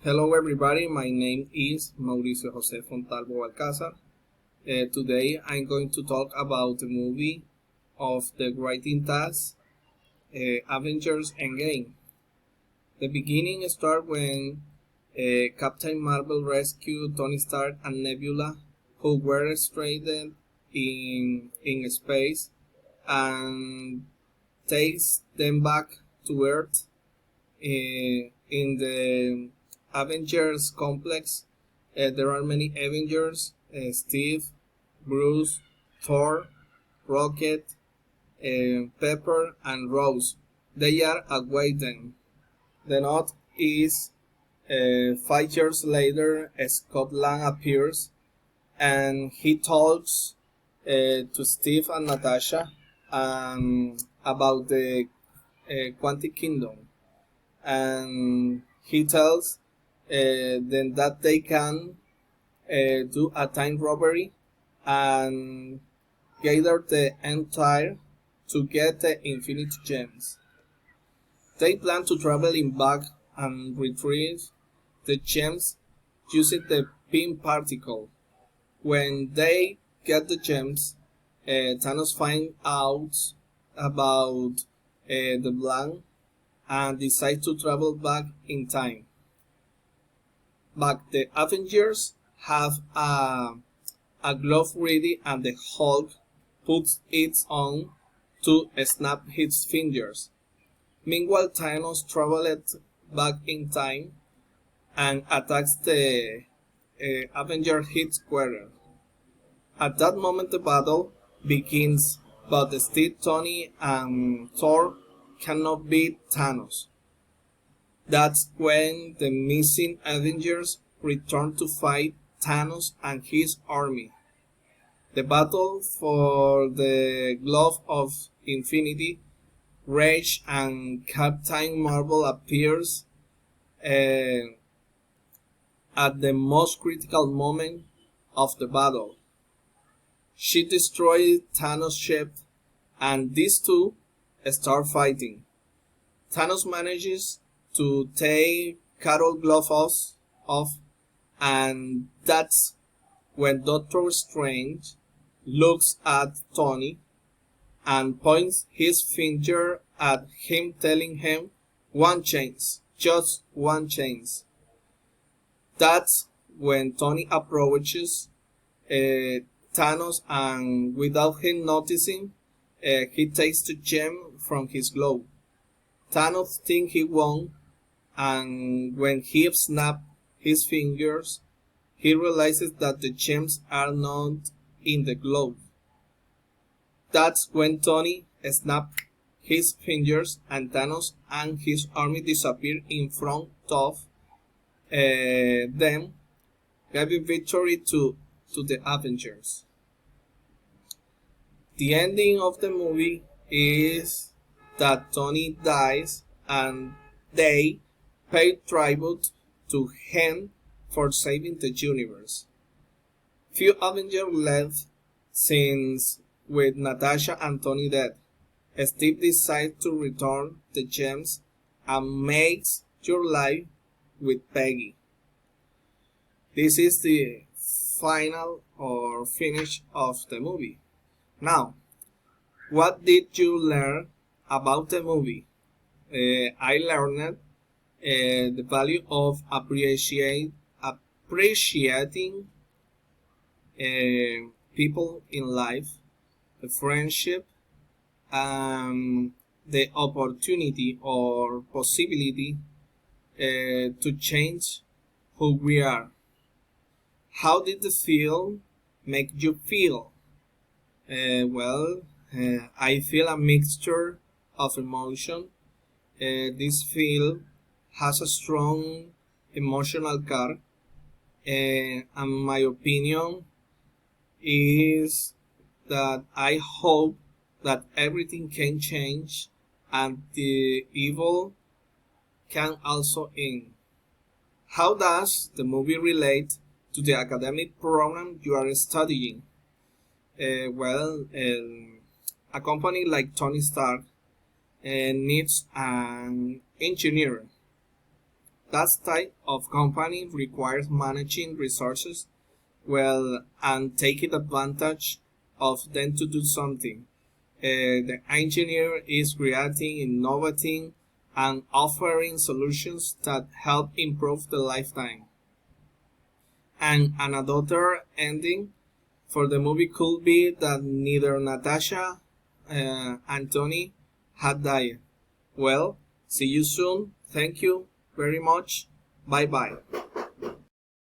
Hello everybody, my name is Mauricio Jose Fontalvo Alcázar. Today I'm going to talk about the movie of the writing task, Avengers Endgame. The beginning starts when Captain Marvel rescued Tony Stark and Nebula, who were stranded in space, and takes them back to Earth. In the Avengers complex, there are many Avengers: Steve, Bruce, Thor, Rocket, Pepper, and Rose. They are awaiting. The note is 5 years later, Scott Lang appears and he talks to Steve and Natasha about the Quantic Kingdom, and he tells them that they can do a time robbery and gather the Empire to get the Infinity Gems. They plan to travel in back and retrieve the gems using the pin particle. When they get the gems, Thanos finds out about the plan and decides to travel back in time. But the Avengers have a glove ready and the Hulk puts it on to snap his fingers. Meanwhile, Thanos traveled back in time and attacks the Avenger headquarters. At that moment the battle begins, but still Tony and Thor cannot beat Thanos. That's when the missing Avengers return to fight Thanos and his army. The battle for the Glove of Infinity rage and Captain Marvel appears at the most critical moment of the battle. She destroys Thanos' ship and these two start fighting. Thanos manages to take Carol glove off, and that's when Doctor Strange looks at Tony and points his finger at him, telling him, "One chance, just one chance." That's when Tony approaches Thanos, and without him noticing, he takes the gem from his glove. Thanos thinks he won, and when he snaps his fingers, he realizes that the gems are not in the glove. That's when Tony snaps his fingers and Thanos and his army disappear in front of them, giving victory to the Avengers. The ending of the movie is that Tony dies and they pay tribute to him for saving the universe. Few Avengers left, since with Natasha and Tony dead, Steve decides to return the gems and makes your life with Peggy. This is the final or finish of the movie. Now, what did you learn about the movie? I learned the value of appreciating people in life, the friendship, the opportunity or possibility to change who we are. How did the film make you feel? I feel a mixture of emotion. This film has a strong emotional core, and my opinion is that I hope that everything can change and the evil can also end. How does the movie relate to the academic program you are studying? A company like Tony Stark needs an engineer That type of company requires managing resources well and taking advantage of them to do something. The engineer is creating, innovating, and offering solutions that help improve the lifetime. And another ending for the movie could be that neither Natasha and Tony had died. Well, see you soon. Thank you very much. Bye bye.